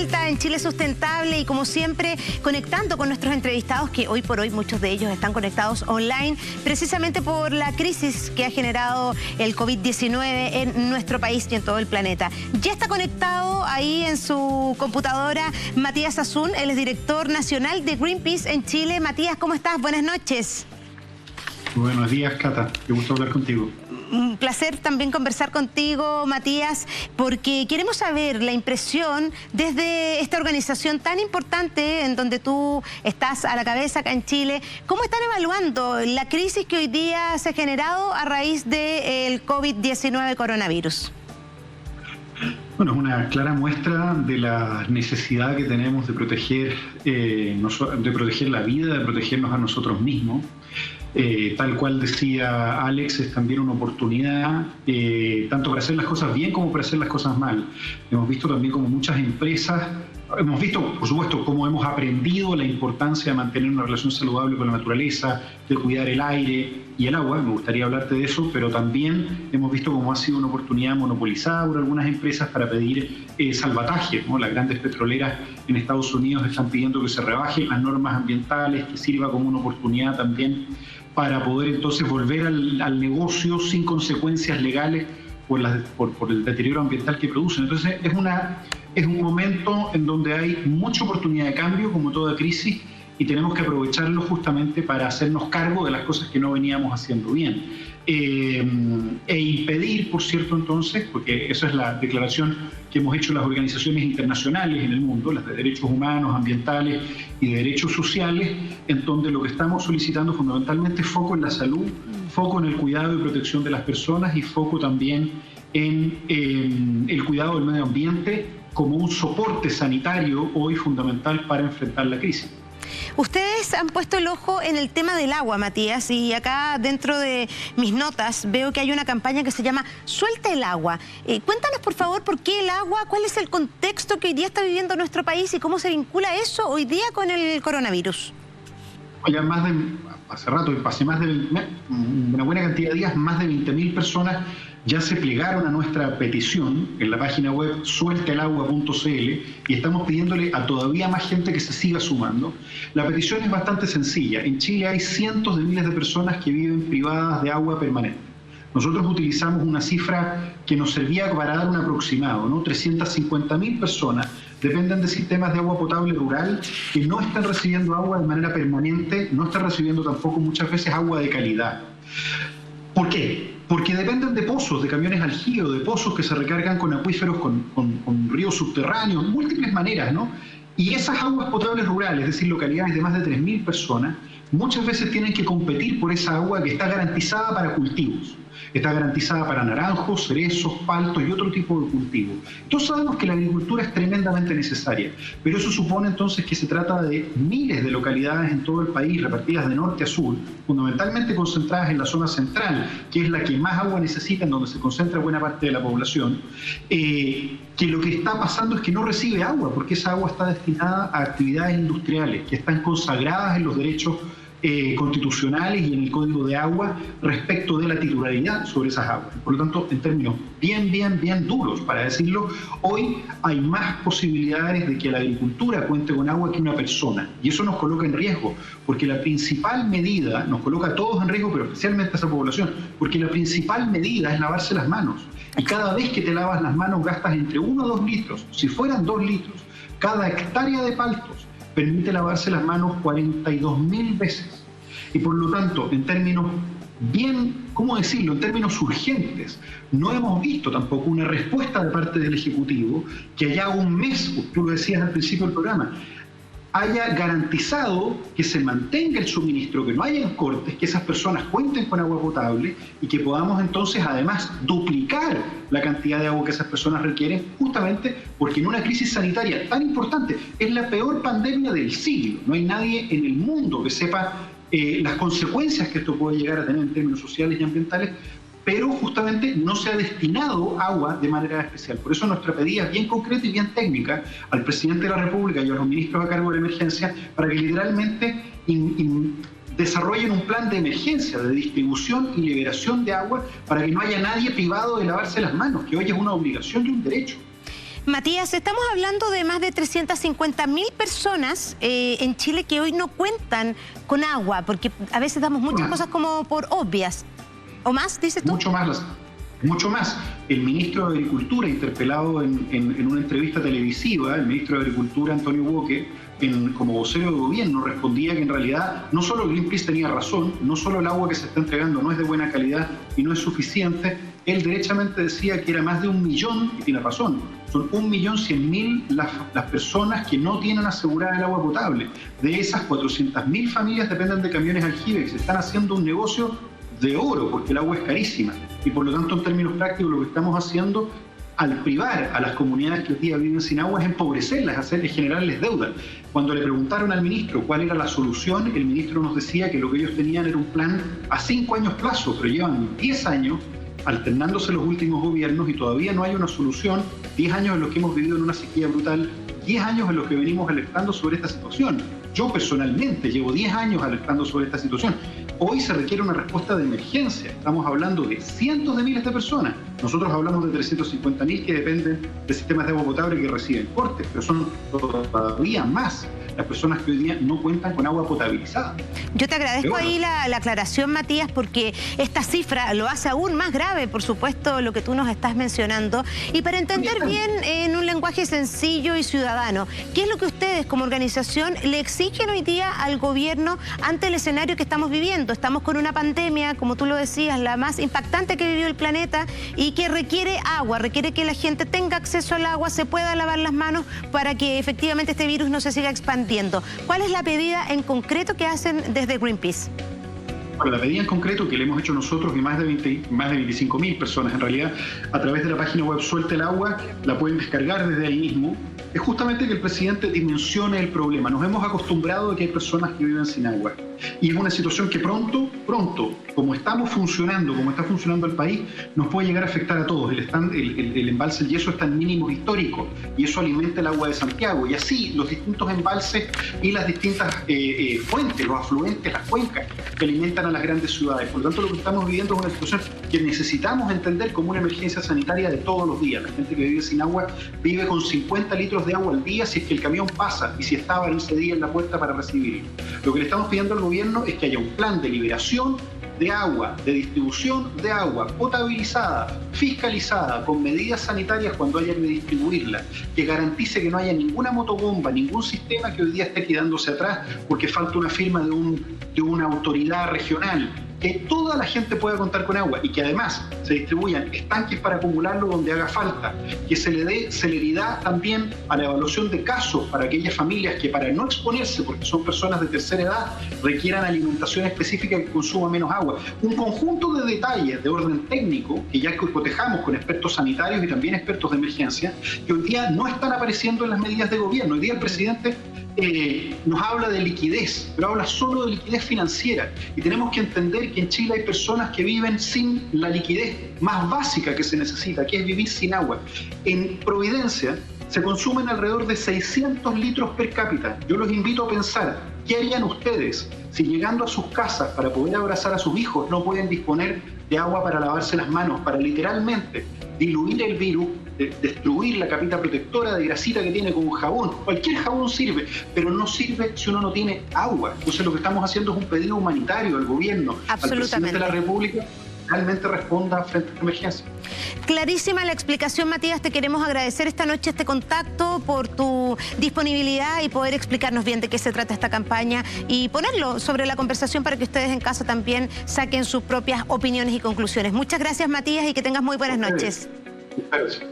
vuelta en Chile Sustentable y como siempre conectando con nuestros entrevistados que hoy por hoy muchos de ellos están conectados online precisamente por la crisis que ha generado el COVID-19 en nuestro país y en todo el planeta. Ya está conectado ahí en su computadora Matías Azun, él es director nacional de Greenpeace en Chile. Matías, ¿cómo estás? Buenas noches. Buenos días, Cata. Qué gusto hablar contigo. Un placer también conversar contigo, Matías, porque queremos saber la impresión desde esta organización tan importante en donde tú estás a la cabeza acá en Chile. ¿Cómo están evaluando la crisis que hoy día se ha generado a raíz del COVID-19 coronavirus? Bueno, es una clara muestra de la necesidad que tenemos de proteger la vida, de protegernos a nosotros mismos. Tal cual decía Alex, es también una oportunidad tanto para hacer las cosas bien como para hacer las cosas mal. Hemos visto también como muchas empresas, hemos visto por supuesto cómo hemos aprendido la importancia de mantener una relación saludable con la naturaleza, de cuidar el aire y el agua, me gustaría hablarte de eso, pero también hemos visto cómo ha sido una oportunidad monopolizada por algunas empresas para pedir salvataje, ¿no? Las grandes petroleras en Estados Unidos están pidiendo que se rebajen las normas ambientales, que sirva como una oportunidad también para poder entonces volver al negocio sin consecuencias legales por el deterioro ambiental que producen. Entonces es un momento en donde hay mucha oportunidad de cambio, como toda crisis, y tenemos que aprovecharlo justamente para hacernos cargo de las cosas que no veníamos haciendo bien. E impedir, por cierto, entonces, porque esa es la declaración que hemos hecho las organizaciones internacionales en el mundo, las de derechos humanos, ambientales y de derechos sociales, en donde lo que estamos solicitando fundamentalmente es foco en la salud, foco en el cuidado y protección de las personas y foco también en el cuidado del medio ambiente como un soporte sanitario hoy fundamental para enfrentar la crisis. Ustedes han puesto el ojo en el tema del agua, Matías, y acá dentro de mis notas veo que hay una campaña que se llama Suelta el agua. Cuéntanos, por favor, por qué el agua, cuál es el contexto que hoy día está viviendo nuestro país y cómo se vincula eso hoy día con el coronavirus. Oye, hace rato, hace una buena cantidad de días, más de 20.000 personas ya se plegaron a nuestra petición en la página web sueltaelagua.cl y estamos pidiéndole a todavía más gente que se siga sumando. La petición es bastante sencilla. En Chile hay cientos de miles de personas que viven privadas de agua permanente. Nosotros utilizamos una cifra que nos servía para dar un aproximado, ¿no? 350.000 personas dependen de sistemas de agua potable rural que no están recibiendo agua de manera permanente, no están recibiendo tampoco muchas veces agua de calidad. ¿Por qué? Porque dependen de pozos, de camiones aljío, de pozos que se recargan con acuíferos, con ríos subterráneos, múltiples maneras, ¿no? Y esas aguas potables rurales, es decir, localidades de más de 3.000 personas, muchas veces tienen que competir por esa agua que está garantizada para cultivos. Está garantizada para naranjos, cerezos, paltos y otro tipo de cultivos. Todos sabemos que la agricultura es tremendamente necesaria, pero eso supone entonces que se trata de miles de localidades en todo el país, repartidas de norte a sur, fundamentalmente concentradas en la zona central, que es la que más agua necesita, en donde se concentra buena parte de la población, que lo que está pasando es que no recibe agua, porque esa agua está destinada a actividades industriales, que están consagradas en los derechos constitucionales y en el Código de Agua respecto de la titularidad sobre esas aguas. Por lo tanto, en términos bien duros, para decirlo, hoy hay más posibilidades de que la agricultura cuente con agua que una persona. Y eso nos coloca en riesgo, porque la principal medida, nos coloca a todos en riesgo, pero especialmente a esa población, porque la principal medida es lavarse las manos. Y cada vez que te lavas las manos gastas entre 1 a 2 litros. Si fueran 2 litros, cada hectárea de paltos permite lavarse las manos 42.000 veces. Y por lo tanto, en términos en términos urgentes, no hemos visto tampoco una respuesta de parte del Ejecutivo que allá un mes, tú lo decías al principio del programa, haya garantizado que se mantenga el suministro, que no haya cortes, que esas personas cuenten con agua potable y que podamos entonces además duplicar la cantidad de agua que esas personas requieren, justamente porque en una crisis sanitaria tan importante, es la peor pandemia del siglo. No hay nadie en el mundo que sepa las consecuencias que esto puede llegar a tener en términos sociales y ambientales, pero justamente no se ha destinado agua de manera especial. Por eso nuestra pedida es bien concreta y bien técnica al presidente de la República y a los ministros a cargo de la emergencia para que literalmente desarrollen un plan de emergencia de distribución y liberación de agua para que no haya nadie privado de lavarse las manos, que hoy es una obligación y un derecho. Matías, estamos hablando de más de 350.000 personas en Chile que hoy no cuentan con agua, porque a veces damos muchas cosas como por obvias. ¿O más, dices tú? Mucho más. El ministro de Agricultura, interpelado en una entrevista televisiva, el ministro de Agricultura, Antonio Boque, como vocero de gobierno, respondía que en realidad no solo Greenpeace tenía razón, no solo el agua que se está entregando no es de buena calidad y no es suficiente, él derechamente decía que era más de 1 millón, y tiene razón, son 1.100.000 las personas que no tienen asegurada el agua potable. De esas, 400.000 familias dependen de camiones aljibe, que se están haciendo un negocio de oro, porque el agua es carísima. Y por lo tanto, en términos prácticos, lo que estamos haciendo al privar a las comunidades que hoy día viven sin agua es empobrecerlas, es generarles deuda. Cuando le preguntaron al ministro cuál era la solución, el ministro nos decía que lo que ellos tenían era un plan a 5 años plazo, pero llevan 10 años alternándose los últimos gobiernos y todavía no hay una solución. 10 años en los que hemos vivido en una sequía brutal, 10 años en los que venimos alertando sobre esta situación. Yo personalmente llevo 10 años alertando sobre esta situación. Hoy se requiere una respuesta de emergencia. Estamos hablando de cientos de miles de personas. Nosotros hablamos de 350.000 que dependen de sistemas de agua potable que reciben cortes, pero son todavía más las personas que hoy día no cuentan con agua potabilizada. Yo te agradezco ahí la aclaración, Matías, porque esta cifra lo hace aún más grave, por supuesto, lo que tú nos estás mencionando. Y para entender bien en un lenguaje sencillo y ciudadano, ¿qué es lo que ustedes como organización le exigen hoy día al gobierno ante el escenario que estamos viviendo? Estamos con una pandemia, como tú lo decías, la más impactante que vivió el planeta y que requiere agua, requiere que la gente tenga acceso al agua, se pueda lavar las manos para que efectivamente este virus no se siga expandiendo. ¿Cuál es la pedida en concreto que hacen desde Greenpeace? Bueno, la medida en concreto que le hemos hecho nosotros y más de 25.000 personas en realidad a través de la página web Suelta el Agua, la pueden descargar desde ahí mismo, es justamente que el presidente dimensione el problema. Nos hemos acostumbrado a que hay personas que viven sin agua y es una situación que pronto, como estamos funcionando, como está funcionando el país, nos puede llegar a afectar a todos. El embalse El Yeso está en mínimos históricos y eso alimenta el agua de Santiago y así los distintos embalses y las distintas fuentes, los afluentes, las cuencas que alimentan a las grandes ciudades. Por lo tanto, lo que estamos viviendo es una situación que necesitamos entender como una emergencia sanitaria de todos los días. La gente que vive sin agua vive con 50 litros de agua al día si es que el camión pasa y si estaba ese día en la puerta para recibirlo. Lo que le estamos pidiendo al gobierno es que haya un plan de liberación de agua, de distribución de agua potabilizada, fiscalizada, con medidas sanitarias cuando haya que distribuirla, que garantice que no haya ninguna motobomba, ningún sistema que hoy día esté quedándose atrás porque falta una firma de una autoridad regional, que toda la gente pueda contar con agua y que además se distribuyan estanques para acumularlo donde haga falta, que se le dé celeridad también a la evaluación de casos para aquellas familias que para no exponerse, porque son personas de tercera edad, requieran alimentación específica que consuma menos agua. Un conjunto de detalles de orden técnico que ya cotejamos con expertos sanitarios y también expertos de emergencia, que hoy día no están apareciendo en las medidas de gobierno. Hoy día el presidente nos habla de liquidez, pero habla solo de liquidez financiera y tenemos que entender que en Chile hay personas que viven sin la liquidez más básica que se necesita, que es vivir sin agua. En Providencia se consumen alrededor de 600 litros per cápita. Yo los invito a pensar, ¿qué harían ustedes si llegando a sus casas para poder abrazar a sus hijos no pueden disponer de agua para lavarse las manos, para literalmente diluir el virus, destruir la capita protectora de grasita que tiene con un jabón? Cualquier jabón sirve, pero no sirve si uno no tiene agua. Entonces lo que estamos haciendo es un pedido humanitario al gobierno, al presidente de la República, realmente responda frente a esta emergencia. Clarísima la explicación, Matías. Te queremos agradecer esta noche este contacto por tu disponibilidad y poder explicarnos bien de qué se trata esta campaña y ponerlo sobre la conversación para que ustedes en casa también saquen sus propias opiniones y conclusiones. Muchas gracias, Matías, y que tengas muy buenas noches. Gracias.